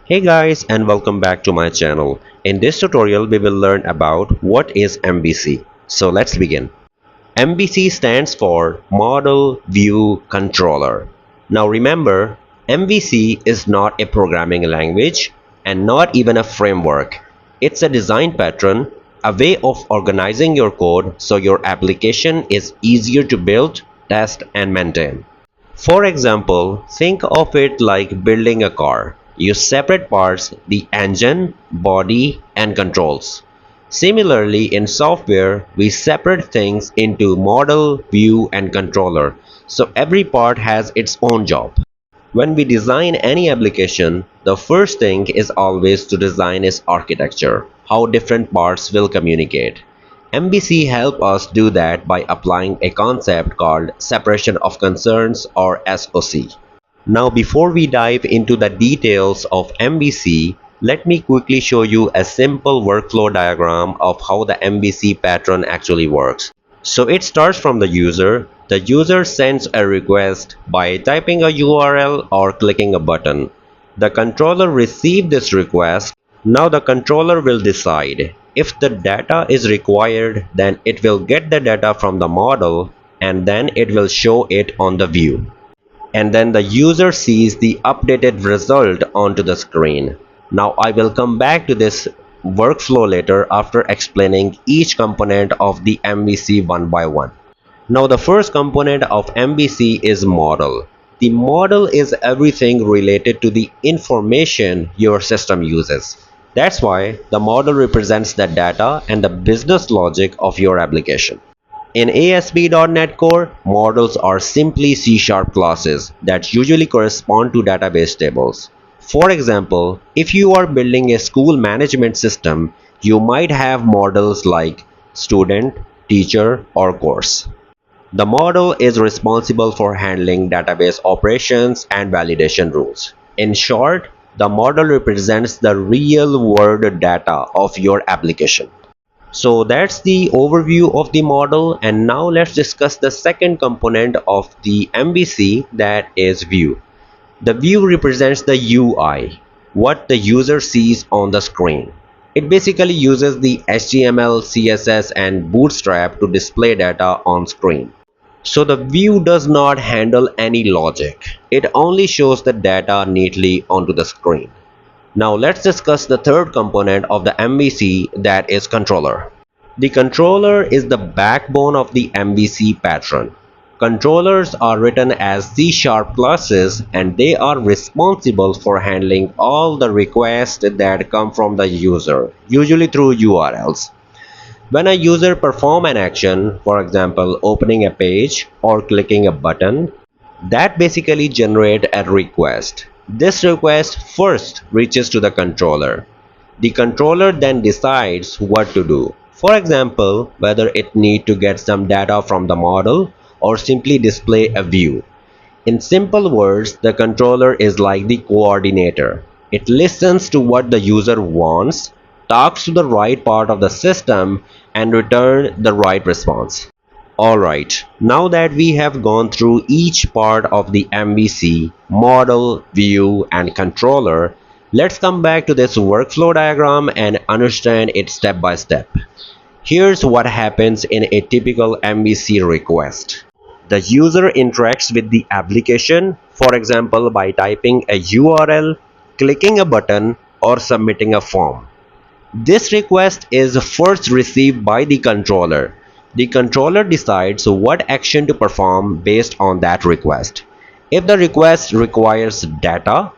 Hey guys, and welcome back to my channel. In this tutorial we will learn about what is MVC. So let's begin. MVC stands for Model View Controller. Now remember, MVC is not a programming language and not even a framework. It's a design pattern, a way of organizing your code so your application is easier to build, test and maintain. For example, think of it like building a car. You separate parts, the engine, body, and controls. Similarly, in software, we separate things into model, view, and controller, so every part has its own job. When we design any application, the first thing is always to design its architecture, how different parts will communicate. MVC helps us do that by applying a concept called separation of concerns or SOC. Now before we dive into the details of MVC, let me quickly show you a simple workflow diagram of how the MVC pattern actually works. So it starts from the user. The user sends a request by typing a URL or clicking a button. The controller receives this request. Now the controller will decide. If the data is required, then it will get the data from the model and then it will show it on the view. And then the user sees the updated result onto the screen. Now I will come back to this workflow later after explaining each component of the MVC one by one. Now the first component of MVC is model. The model is everything related to the information your system uses. That's why the model represents the data and the business logic of your application. In ASP.NET Core, models are simply C# classes that usually correspond to database tables. For example, if you are building a school management system, you might have models like student, teacher, or course. The model is responsible for handling database operations and validation rules. In short, the model represents the real-world data of your application. So that's the overview of the model, and now let's discuss the second component of the MVC, that is view. The view represents the UI, what the user sees on the screen. It basically uses the HTML, CSS and Bootstrap to display data on screen. So the view does not handle any logic. It only shows the data neatly onto the screen. Now let's discuss the third component of the MVC, that is controller. The controller is the backbone of the MVC pattern. Controllers are written as C# classes and they are responsible for handling all the requests that come from the user, usually through URLs. When a user performs an action, for example opening a page or clicking a button, that basically generates a request. This request first reaches to the controller. The controller then decides what to do. For example, whether it needs to get some data from the model or simply display a view. In simple words, the controller is like the coordinator. It listens to what the user wants, talks to the right part of the system, and returns the right response. Alright, now that we have gone through each part of the MVC, model, view, and controller, let's come back to this workflow diagram and understand it step by step. Here's what happens in a typical MVC request. The user interacts with the application, for example by typing a URL, clicking a button, or submitting a form. This request is first received by the controller. The controller decides what action to perform based on that request. If the request requires data,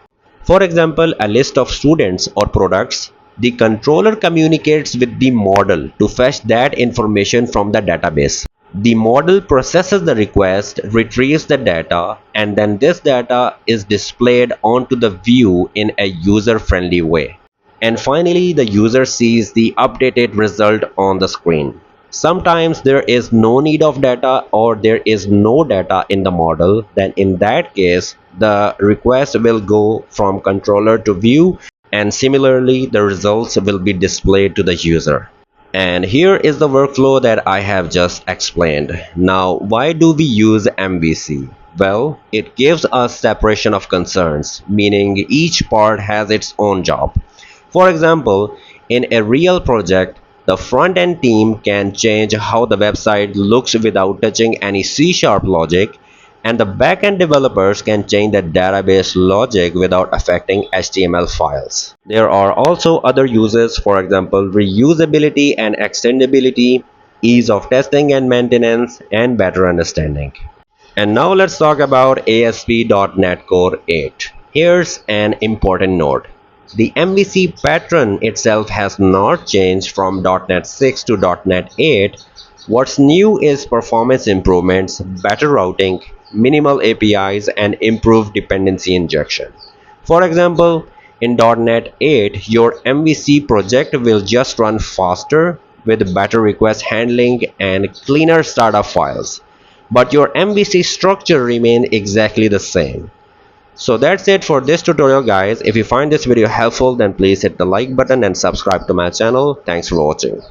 for example a list of students or products, the controller communicates with the model to fetch that information from the database. The model processes the request, retrieves the data, and then this data is displayed onto the view in a user-friendly way. And finally, the user sees the updated result on the screen. Sometimes there is no need of data or there is no data in the model. Then in that case, the request will go from controller to view, and similarly the results will be displayed to the user. And here is the workflow that I have just explained. Now, why do we use MVC? Well, it gives us separation of concerns, meaning each part has its own job. For example, in a real project, the front end team can change how the website looks without touching any C sharp logic, and the back end developers can change the database logic without affecting HTML files. There are also other uses, for example, reusability and extendability, ease of testing and maintenance, and better understanding. And now let's talk about ASP.NET Core 8. Here's an important note. The MVC pattern itself has not changed from .NET 6 to .NET 8. What's new is performance improvements, better routing, minimal APIs, and improved dependency injection. For example, in .NET 8, your MVC project will just run faster with better request handling and cleaner startup files, but your MVC structure remains exactly the same. So that's it for this tutorial, guys. If you find this video helpful, then please hit the like button and subscribe to my channel. Thanks for watching.